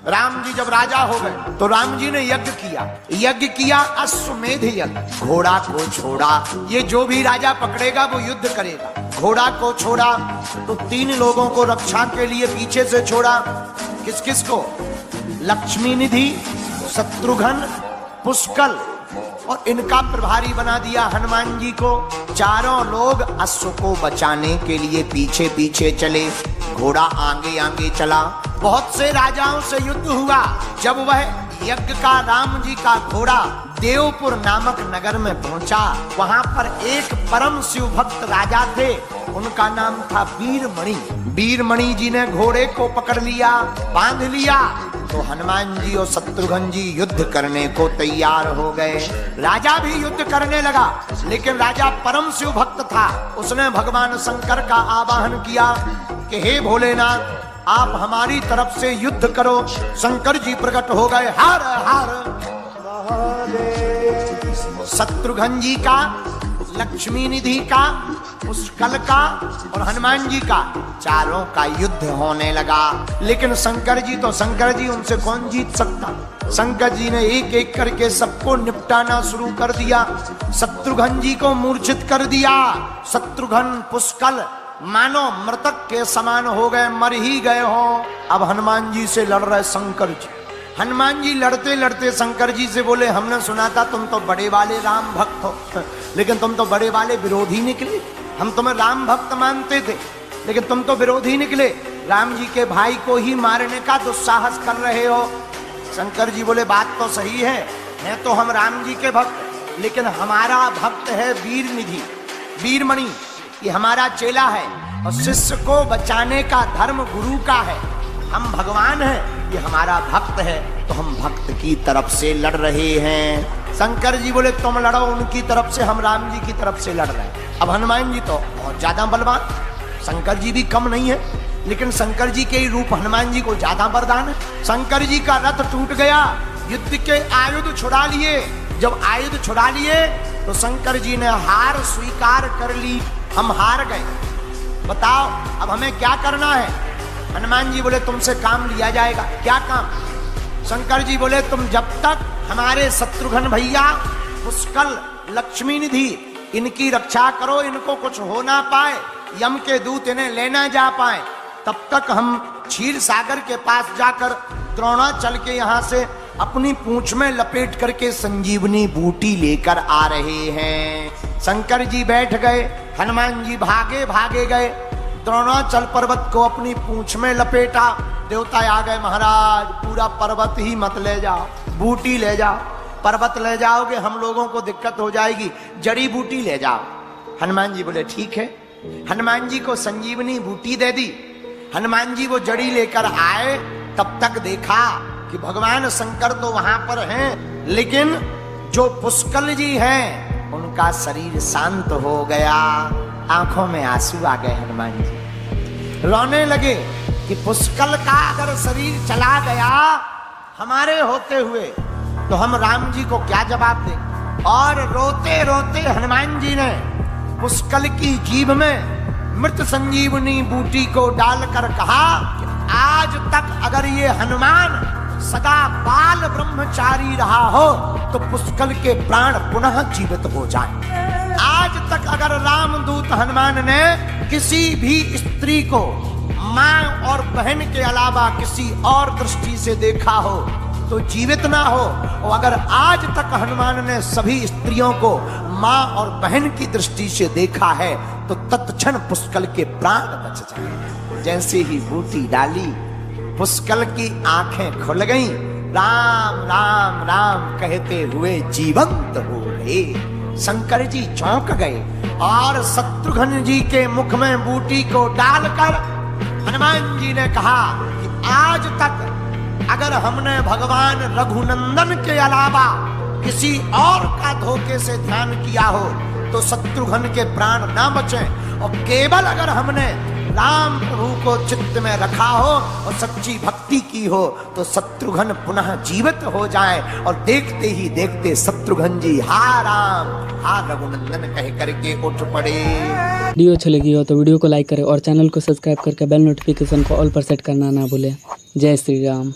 राम जी जब राजा हो गए तो राम जी ने यज्ञ किया अश्वमेध यज्ञ। घोड़ा को छोड़ा, ये जो भी राजा पकड़ेगा वो युद्ध करेगा। घोड़ा को छोड़ा तो 3 लोगों को रक्षा के लिए पीछे से छोड़ा। किस किस को? लक्ष्मी निधि, शत्रुघ्न, पुष्कल, और इनका प्रभारी बना दिया हनुमान जी को। चारों लोग अश्व को बचाने के लिए पीछे पीछे चले, घोड़ा आगे आगे चला। बहुत से राजाओं से युद्ध हुआ। जब वह यज्ञ का राम जी का घोड़ा देवपुर नामक नगर में पहुंचा, वहां पर एक परम शिव भक्त राजा थे, उनका नाम था वीरमणि। वीरमणि जी ने घोड़े को पकड़ लिया, बांध लिया, तो हनुमान जी और शत्रुघ्न जी युद्ध करने को तैयार हो गए। राजा भी युद्ध करने लगा, लेकिन राजा परम शिव भक्त था। उसने भगवान शंकर का आवाहन किया कि हे भोलेनाथ, आप हमारी तरफ से युद्ध करो। शंकर जी प्रकट हो गए। हर हर शत्रुघ्न जी का, लक्ष्मी निधि का, पुष्कल का और हनुमान जी का, चारों का युद्ध होने लगा। लेकिन शंकर जी उनसे कौन जीत सकता? शंकर जी ने एक एक करके सबको निपटाना शुरू कर दिया। शत्रुघ्न जी को मूर्छित कर दिया। शत्रुघ्न, पुष्कल मानो मृतक के समान हो गए, मर ही गए हो। अब हनुमान जी से लड़ रहे शंकर जी। हनुमान जी लड़ते लड़ते शंकर जी से बोले, हमने सुना था तुम तो बड़े वाले राम भक्त हो, लेकिन तुम तो बड़े वाले विरोधी निकले। हम तुम्हें राम भक्त मानते थे, लेकिन तुम तो विरोधी निकले। राम जी के भाई को ही मारने का दुस्साहस कर रहे हो। शंकर जी बोले, बात तो सही है तो हम राम जी के भक्त, लेकिन हमारा भक्त है वीरनिधि, वीरमणि, ये हमारा चेला है और शिष्य को बचाने का धर्म गुरु का है। हम भगवान हैं, ये हमारा भक्त है, तो हम भक्त की तरफ से लड़ रहे हैं। शंकर जी बोले, तुम लड़ो उनकी तरफ से, हम राम जी की तरफ से लड़ रहे हैं। अब हनुमान जी तो बहुत ज्यादा बलवान, शंकर जी भी कम नहीं है, लेकिन शंकर जी के ही रूप हनुमान जी को ज्यादा वरदान है। शंकर जी का रथ टूट गया, युद्ध के आयुध छुड़ा लिए। जब आयुध छुड़ा लिए तो शंकर जी ने हार स्वीकार कर ली, हम हार गए, बताओ अब हमें क्या करना है? हनुमान जी बोले, तुमसे काम लिया जाएगा। क्या काम? शंकर जी बोले, तुम जब तक हमारे शत्रुघ्न भैया, पुष्कल, लक्ष्मी निधि, इनकी रक्षा करो, इनको कुछ हो ना पाए, यम के दूत इन्हें लेना जा पाए, तब तक हम क्षीर सागर के पास जाकर द्रोणाचल के यहाँ से अपनी पूंछ में लपेट करके संजीवनी बूटी लेकर आ रहे हैं। शंकर जी बैठ गए, हनुमान जी भागे भागे गए, द्रोणाचल पर्वत को अपनी पूंछ में लपेटा। देवता आ गए, महाराज पूरा पर्वत ही मत ले जाओ, बूटी ले जाओ। पर्वत ले जाओगे हम लोगों को दिक्कत हो जाएगी, जड़ी बूटी ले जाओ। हनुमान जी बोले, ठीक है। हनुमान जी को संजीवनी बूटी दे दी। हनुमान जी वो जड़ी लेकर आए, तब तक देखा कि भगवान शंकर तो वहां पर हैं, लेकिन जो पुष्कल जी हैं उनका शरीर शांत हो गया। आंखों में आंसू आ गए। हनुमान जी रोने लगे कि पुष्कल का अगर शरीर चला गया हमारे होते हुए, तो हम राम जी को क्या जवाब दें? और रोते रोते हनुमान जी ने पुष्कल की जीभ में मृत संजीवनी बूटी को डालकर कहा कि आज तक अगर ये हनुमान सदा बाल ब्रह्मचारी रहा हो तो पुष्कल के प्राण पुनः जीवित हो जाए। आज तक अगर रामदूत हनुमान ने किसी भी स्त्री को मां और बहन के अलावा किसी और दृष्टि से देखा हो तो जीवित ना हो, और अगर आज तक हनुमान ने सभी स्त्रियों को मां और बहन की दृष्टि से देखा है तो तत्क्षण पुष्कल के प्राण बच जाए। जैसे ही बूटी डाली, पुष्कल की आंखें खुल गईं, राम राम राम कहते हुए जीवंत हो गए। शंकर जी चौंक गए और शत्रुघ्न जी के मुख में बूटी को डालकर हनुमान जी ने कहा कि आज तक अगर हमने भगवान रघुनंदन के अलावा किसी और का धोखे से ध्यान किया हो तो शत्रुघ्न के प्राण ना बचे, और केवल अगर हमने राम प्रभु को चित्त में रखा हो और सच्ची भक्ति की हो तो शत्रुघ्न पुनः जीवित हो जाए। और देखते ही देखते शत्रुघ्न जी हा राम हा रघुनंदन कह करके उठ पड़े। वीडियो अच्छी लगी हो तो वीडियो को लाइक करें और चैनल को सब्सक्राइब करके बेल नोटिफिकेशन को ऑल पर सेट करना ना भूलें। जय श्री राम।